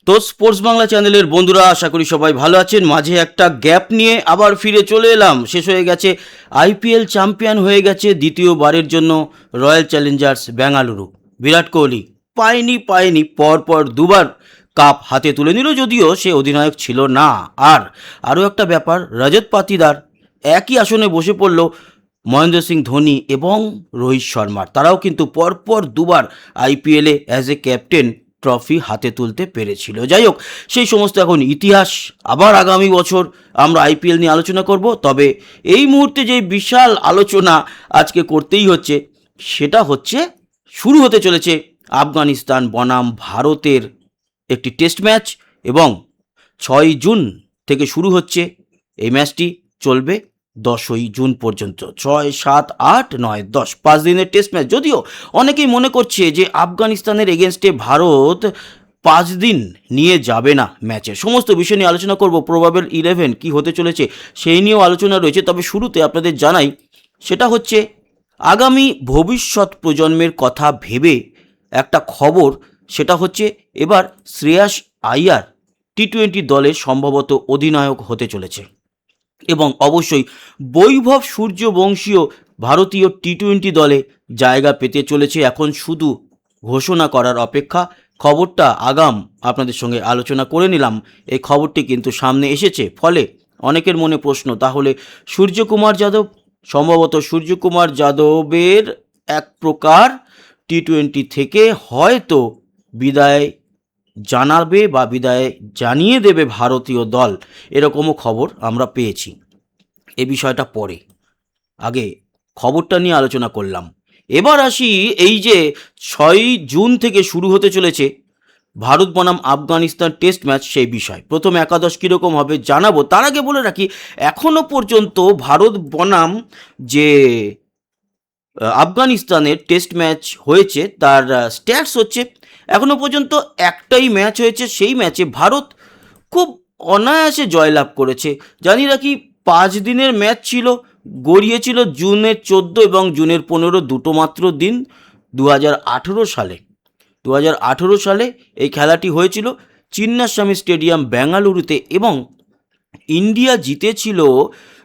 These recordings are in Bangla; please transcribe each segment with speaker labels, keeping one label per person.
Speaker 1: তো স্পোর্টস বাংলা চ্যানেলের বন্ধুরা, আশা করি সবাই ভালো আছেন। মাঝে একটা গ্যাপ নিয়ে আবার ফিরে চলে এলাম। শেষ হয়ে গেছে আইপিএল, চ্যাম্পিয়ন হয়ে গেছে দ্বিতীয়বারের জন্য রয়্যাল চ্যালেঞ্জার্স বেঙ্গালুরু। বিরাট কোহলি পায়নি পরপর দুবার কাপ হাতে তুলে নিল, যদিও সে অধিনায়ক ছিল না। আর আরও একটা ব্যাপার, রজত পাতিদার একই আসনে বসে পড়ল মহেন্দ্র সিং ধোনি এবং রোহিত শর্মার। তারাও কিন্তু পরপর দুবার আইপিএলে অ্যাজ এ ক্যাপ্টেন ট্রফি হাতে তুলতে পেরেছিল। যাই হোক, সেই সমস্ত এখন ইতিহাস। আবার আগামী বছর আমরা আইপিএল নিয়ে আলোচনা করব। তবে এই মুহূর্তে যে বিশাল আলোচনা আজকে করতেই হচ্ছে, সেটা হচ্ছে শুরু হতে চলেছে আফগানিস্তান বনাম ভারতের একটি টেস্ট ম্যাচ, এবং 6 জুন থেকে শুরু হচ্ছে এই ম্যাচটি, চলবে 10ই জুন পর্যন্ত। 6, 7, 8, 9, 10 5 দিনের টেস্ট ম্যাচ। যদিও অনেকেই মনে করছে যে আফগানিস্তানের এগেনস্টে ভারত 5 দিন নিয়ে যাবে না ম্যাচের। সমস্ত বিষয় নিয়ে আলোচনা করব। প্রবাবেল 11 কি হতে চলেছে সেই নিয়েও আলোচনা রয়েছে। তবে শুরুতে আপনাদের জানাই, সেটা হচ্ছে আগামী ভবিষ্যৎ প্রজন্মের কথা ভেবে একটা খবর। সেটা হচ্ছে এবার শ্রেয়াস আইয়ার টি-20 দলের সম্ভবত অধিনায়ক হতে চলেছে, এবং অবশ্যই বৈভব সূর্যবংশীয় ভারতীয় টি-20 দলে জায়গা পেতে চলেছে। এখন শুধু ঘোষণা করার অপেক্ষা। খবরটা আগাম আপনাদের সঙ্গে আলোচনা করে নিলাম। এই খবরটি কিন্তু সামনে এসেছে, ফলে অনেকের মনে প্রশ্ন, তাহলে সূর্যকুমার যাদব, সম্ভবত সূর্যকুমার যাদবের এক প্রকার টি-20 থেকে হয়তো বিদায় জানাবে বা বিদায় জানিয়ে দেবে ভারতীয় দল, এরকমও খবর আমরা পেয়েছি। এ বিষয়টা পরে, আগে খবরটা নিয়ে আলোচনা করলাম। এবার আসি, এই যে 6 জুন থেকে শুরু হতে চলেছে ভারত বনাম আফগানিস্তান টেস্ট ম্যাচ, সেই বিষয়। প্রথম একাদশ কীরকম হবে জানাবো। তার আগে বলে রাখি, এখনও পর্যন্ত ভারত বনাম যে আফগানিস্তানের টেস্ট ম্যাচ হয়েছে, তার স্ট্যাটস হচ্ছে এখনও পর্যন্ত একটাই ম্যাচ হয়েছে। সেই ম্যাচে ভারত খুব অনায়াসে জয়লাভ করেছে। জানি রাখি, 5 দিনের ম্যাচ ছিল, গড়িয়েছিল জুনের 14 এবং জুনের 15, দুটো মাত্র দিন। 2018 সালে এই খেলাটি হয়েছিল চিন্নাস্বামী স্টেডিয়াম বেঙ্গালুরুতে, এবং ইন্ডিয়া জিতেছিল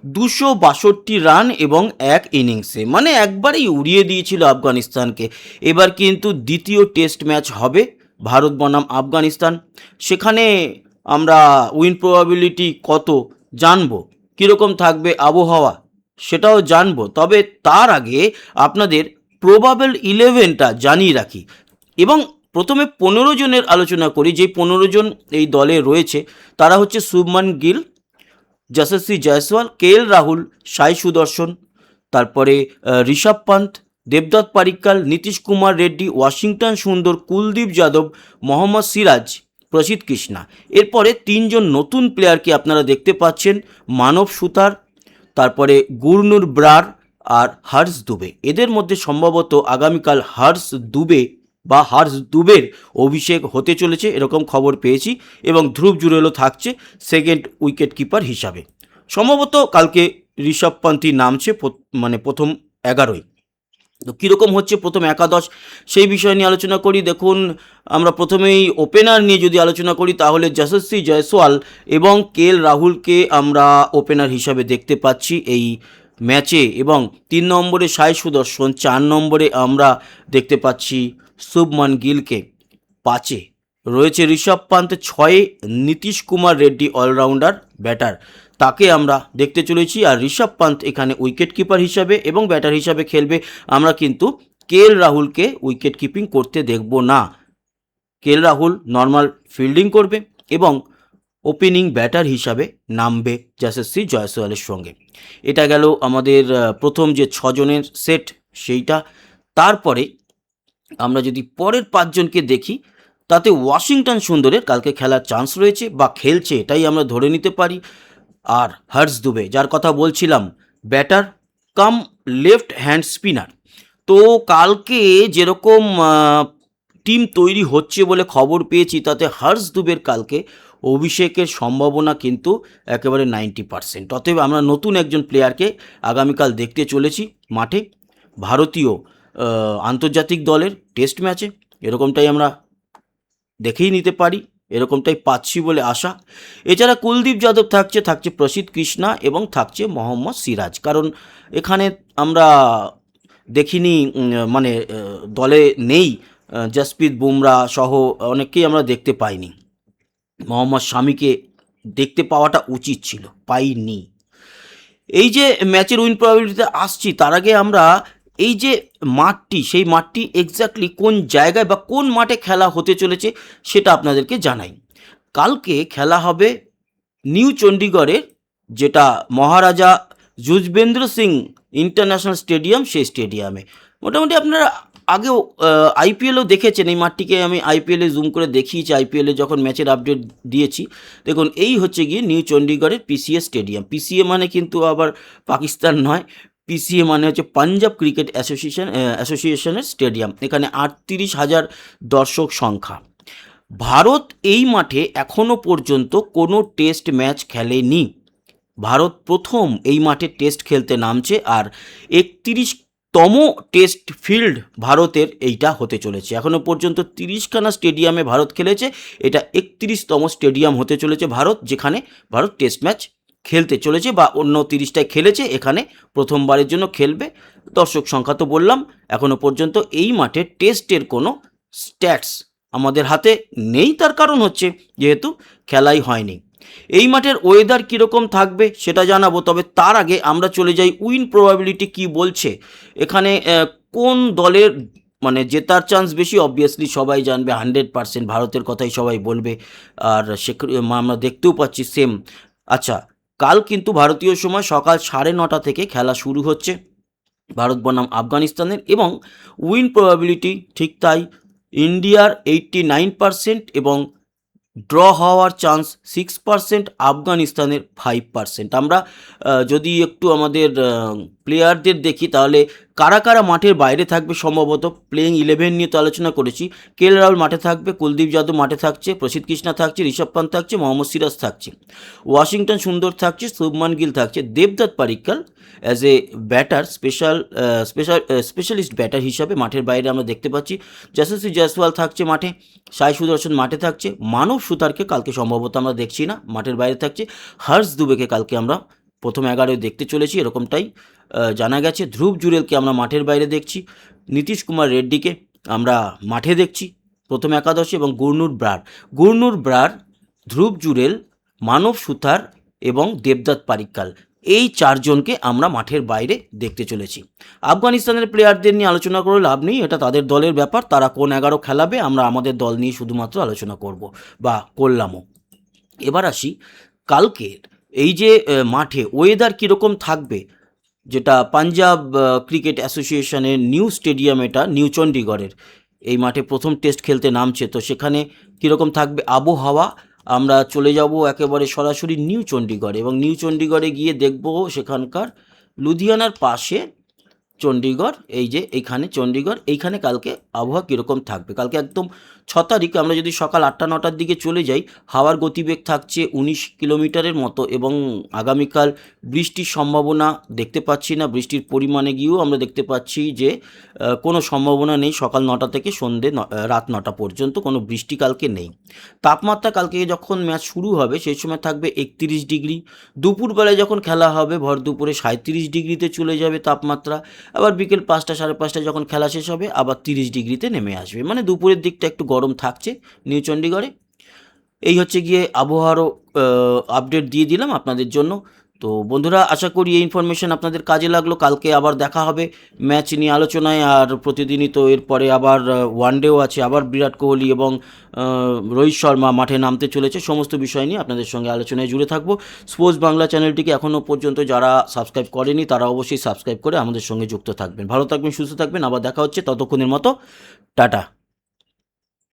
Speaker 1: 262 রান এবং 1 ইনিংসে, মানে একবারেই উড়িয়ে দিয়েছিল আফগানিস্তানকে। এবার কিন্তু দ্বিতীয় টেস্ট ম্যাচ হবে ভারত বনাম আফগানিস্তান। সেখানে আমরা উইন প্রবাবিলিটি কত জানবো, কীরকম থাকবে আবহাওয়া সেটাও জানবো। তবে তার আগে আপনাদের প্রবাবেল 11টা জানিয়ে রাখি, এবং প্রথমে 15 জনের আলোচনা করি। যে 15 জন এই দলে রয়েছে, তারা হচ্ছে শুভমান গিল, যশস্বী জয়সওয়াল, কেএল রাহুল, সাই সুদর্শন, তারপরে ঋষভ পান্ত, দেবদত্ত পারিক্কাল, নীতিশ কুমার রেড্ডি, ওয়াশিংটন সুন্দর, কুলদীপ যাদব, মোহাম্মদ সিরাজ, প্রসিদ্ধ কৃষ্ণা। এরপরে 3জন নতুন প্লেয়ারকে আপনারা দেখতে পাচ্ছেন, মানব সুতার, তারপরে গুরনুর ব্রার আর হর্ষ দুবে। এদের মধ্যে সম্ভবত আগামীকাল হর্ষ দুবের অভিষেক হতে চলেছে, এরকম খবর পেয়েছি। এবং ধ্রুব জুরেলও থাকছে সেকেন্ড উইকেট কিপার হিসাবে। সম্ভবত কালকে ঋষভ পান্থী নামছে, মানে প্রথম 11ই। তো কীরকম হচ্ছে প্রথম একাদশ, সেই বিষয় নিয়ে আলোচনা করি। দেখুন, আমরা প্রথমেই ওপেনার নিয়ে যদি আলোচনা করি, তাহলে যশস্বী জয়সওয়াল এবং কেএল রাহুলকে আমরা ওপেনার হিসাবে দেখতে পাচ্ছি এই ম্যাচে, এবং 3 নম্বরে সাই সুদর্শন, 4 নম্বরে আমরা দেখতে পাচ্ছি শুভমান গিলকে, 5-এ রয়েছে ঋষভ পান্ত, 6-এ নীতিশ কুমার রেড্ডি অলরাউন্ডার ব্যাটার, তাকে আমরা দেখতে চলেছি। আর ঋষভ পান্ত এখানে উইকেট কিপার হিসাবে এবং ব্যাটার হিসাবে খেলবে। আমরা কিন্তু কেএল রাহুলকে উইকেট কিপিং করতে দেখব না। কেএল রাহুল নর্মাল ফিল্ডিং করবে এবং ওপেনিং ব্যাটার হিসাবে নামবে যশস্বী জয়সওয়ালের সঙ্গে। এটা গেল আমাদের প্রথম যে 6 জনের সেট, সেইটা। তারপরে আমরা যদি পরের 5 জনকে দেখি, তাতে ওয়াশিংটন সুন্দরের কালকে খেলার চান্স রয়েছে বা খেলছে, এটাই আমরা ধরে নিতে পারি। আর হর্ষ দুবে, যার কথা বলছিলাম, ব্যাটার কাম লেফট হ্যান্ড স্পিনার। তো কালকে যেরকম টিম তৈরি হচ্ছে বলে খবর পেয়েছি, তাতে হর্ষ দুবের কালকে অভিষেকের সম্ভাবনা কিন্তু একেবারে 90%। অতএব আমরা নতুন একজন প্লেয়ারকে আগামীকাল দেখতে চলেছি মাঠে ভারতীয় আন্তর্জাতিক দলের টেস্ট ম্যাচে, এরকমটাই আমরা দেখেই নিতে পারি। এরকমটাই পাচ্ছি বলে আশা। এছাড়া কুলদীপ যাদব থাকছে প্রসিদ্ধ কৃষ্ণা এবং থাকছে মোহাম্মদ সিরাজ। কারণ এখানে আমরা দেখিনি মানে দলে নেই জসপ্রীত বুমরা সহ অনেককেই আমরা দেখতে পাইনি। মোহাম্মদ শামিকে দেখতে পাওয়াটা উচিত ছিল, পাইনি। এই যে ম্যাচের উইন প্রবাবিলিটিতে আসছি, তার আগে আমরা এই যে মাঠটি, সেই মাঠটি এক্স্যাক্টলি কোন জায়গায় বা কোন মাঠে খেলা হতে চলেছে সেটা আপনাদেরকে জানাই। কালকে খেলা হবে নিউ চণ্ডীগড়ের, যেটা মহারাজা যুজবেন্দ্র সিং ইন্টারন্যাশনাল স্টেডিয়াম, সেই স্টেডিয়ামে। মোটামুটি আপনারা আগেও আইপিএলও দেখেছেন এই মাঠটিকে, আমি আইপিএলে জুম করে দেখিয়েছি, আইপিএলে যখন ম্যাচের আপডেট দিয়েছি। দেখুন, এই হচ্ছে গিয়ে নিউ চণ্ডীগড়ের পিসিএ স্টেডিয়াম। পিসিএ মানে কিন্তু আবার পাকিস্তান নয়, পিসিএ মানে হচ্ছে পাঞ্জাব ক্রিকেট অ্যাসোসিয়েশনের স্টেডিয়াম। এখানে 38,000 দর্শক সংখ্যা। ভারত এই মাঠে এখনও পর্যন্ত কোনো টেস্ট ম্যাচ খেলেনি। ভারত প্রথম এই মাঠে টেস্ট খেলতে নামছে, আর 31তম টেস্ট ফিল্ড ভারতের এইটা হতে চলেছে। এখনও পর্যন্ত 30খানা স্টেডিয়ামে ভারত খেলেছে, এটা 31তম স্টেডিয়াম হতে চলেছে ভারত, যেখানে ভারত টেস্ট ম্যাচ খেলতে চলেছে, বা অন্য 30টায় খেলেছে, এখানে প্রথমবারের জন্য খেলবে। দর্শক সংখ্যা তো বললাম, এখনও পর্যন্ত এই মাঠে টেস্টের কোনো স্ট্যাটস আমাদের হাতে নেই। তার কারণ হচ্ছে যেহেতু খেলাই হয়নি। এই মাঠের ওয়েদার কীরকম থাকবে সেটা জানাবো, তবে তার আগে আমরা চলে যাই উইন প্রবাবিলিটি কি বলছে। এখানে কোন দলের মানে জেতার চান্স বেশি, অবভিয়াসলি সবাই জানবে, 100% ভারতের কথাই সবাই বলবে, আর সে আমরা দেখতেও পাচ্ছি সেম। আচ্ছা, কাল কিন্তু ভারতীয় সময় সকাল 9:30 থেকে খেলা শুরু হচ্ছে ভারত বনাম আফগানিস্তানের, এবং উইন প্রবাবিলিটি ঠিক তাই, ইন্ডিয়ার 89% এবং ড্র হওয়ার চান্স 6%, আফগানিস্তানের 5%। আমরা যদি একটু আমাদের প্লেয়ারদের দেখি, তাহলে কারা কারা মাঠের বাইরে থাকবে, সম্ভবত প্লেইং 11 নিয়ে তো আলোচনা করেছি। কেএল রাহুল মাঠে থাকবে, কুলদীপ যাদব মাঠে থাকছে, প্রসিদ্ধ কৃষ্ণা থাকছে, ঋষভ পান্ত থাকছে, মোহাম্মদ সিরাজ থাকছে, ওয়াশিংটন সুন্দর থাকছে, শুভমান গিল থাকছে, দেবদত্ত Padikkal as a batter, specialist batter হিসাবে মাঠের বাইরে আমরা দেখতে পাচ্ছি। যশস্বী জয়সওয়াল থাকছে মাঠে, সাই সুদর্শন মাঠে থাকছে, মানব সুতারকে কালকে সম্ভবত আমরা দেখছি না, মাঠের বাইরে থাকছে। হর্ষ দুবেকে কালকে আমরা প্রথম 11 দেখতে চলেছি, এরকমটাই জানা গেছে। ধ্রুব জুরেলকে আমরা মাঠের বাইরে দেখছি, নীতিশ কুমার রেড্ডিকে আমরা মাঠে দেখছি প্রথম একাদশে, এবং গুরনুর ব্রার, ধ্রুব জুরেল, মানব সুতার এবং দেবদত্ত পারিক্কাল, এই 4 জনকে আমরা মাঠের বাইরে দেখতে চলেছি। আফগানিস্তানের প্লেয়ারদের নিয়ে আলোচনা করে লাভ নেই, এটা তাদের দলের ব্যাপার, তারা কোন 11 খেলাবে, আমরা আমাদের দল নিয়ে শুধুমাত্র আলোচনা করব বা করলামও। এবার আসি কালকের এই যে মাঠে ওয়েদার কীরকম থাকবে, যেটা পাঞ্জাব ক্রিকেট অ্যাসোসিয়েশনের নিউ স্টেডিয়াম, এটা নিউ চণ্ডীগড়ের, এই মাঠে প্রথম টেস্ট খেলতে নামছে, তো সেখানে কীরকম থাকবে আবহাওয়া, আমরা চলে যাব একেবারে সরাসরি নিউ চণ্ডীগড়, এবং নিউ চণ্ডীগড়ে গিয়ে দেখব সেখানকার লুধিয়ানার পাশে চণ্ডীগড়, এই যে এইখানে চণ্ডীগড়, এইখানে কালকে আবহাওয়া কীরকম থাকবে। কালকে একদম 6 তারিখ আমরা যদি সকাল 8টা-9টার দিকে চলে যাই, হাওয়ার গতিবেগ থাকছে 19 কিলোমিটারের মতো, এবং আগামীকাল বৃষ্টির সম্ভাবনা দেখতে পাচ্ছি না। বৃষ্টির পরিমাণে গিয়েও আমরা দেখতে পাচ্ছি যে কোনো সম্ভাবনা নেই, সকাল 9টা থেকে রাত 9টা পর্যন্ত কোনো বৃষ্টি কালকে নেই। তাপমাত্রা কালকে যখন ম্যাচ শুরু হবে সেই সময় থাকবে 31 ডিগ্রি, দুপুরবেলায় যখন খেলা হবে ভর দুপুরে 37 ডিগ্রিতে চলে যাবে তাপমাত্রা, আবার বিকেল 5টা 5:30 যখন খেলা শেষ হবে আবার 30 ডিগ্রিতে নেমে আসবে, মানে দুপুরের দিকটা একটু গরম থাকছে নিউ চণ্ডীগড়ে। এই হচ্ছে গিয়ে আবহাওয়ারও আপডেট দিয়ে দিলাম আপনাদের জন্য। তো বন্ধুরা, আশা করি এই ইনফরমেশন আপনাদের কাজে লাগলো। কালকে আবার দেখা হবে ম্যাচ নিয়ে আলোচনায়, আর প্রতিদিনই তো এরপরে আবার ওয়ানডেও আছে, আবার বিরাট কোহলি এবং রোহিত শর্মা মাঠে নামতে চলেছে, সমস্ত বিষয় নিয়ে আপনাদের সঙ্গে আলোচনায় জুড়ে থাকবো। স্পোর্টস বাংলা চ্যানেলটিকে এখনও পর্যন্ত যারা সাবস্ক্রাইব করেনি তারা অবশ্যই সাবস্ক্রাইব করে আমাদের সঙ্গে যুক্ত থাকবেন। ভালো থাকবেন, সুস্থ থাকবেন, আবার দেখা হচ্ছে, ততক্ষণের মতো টাটা।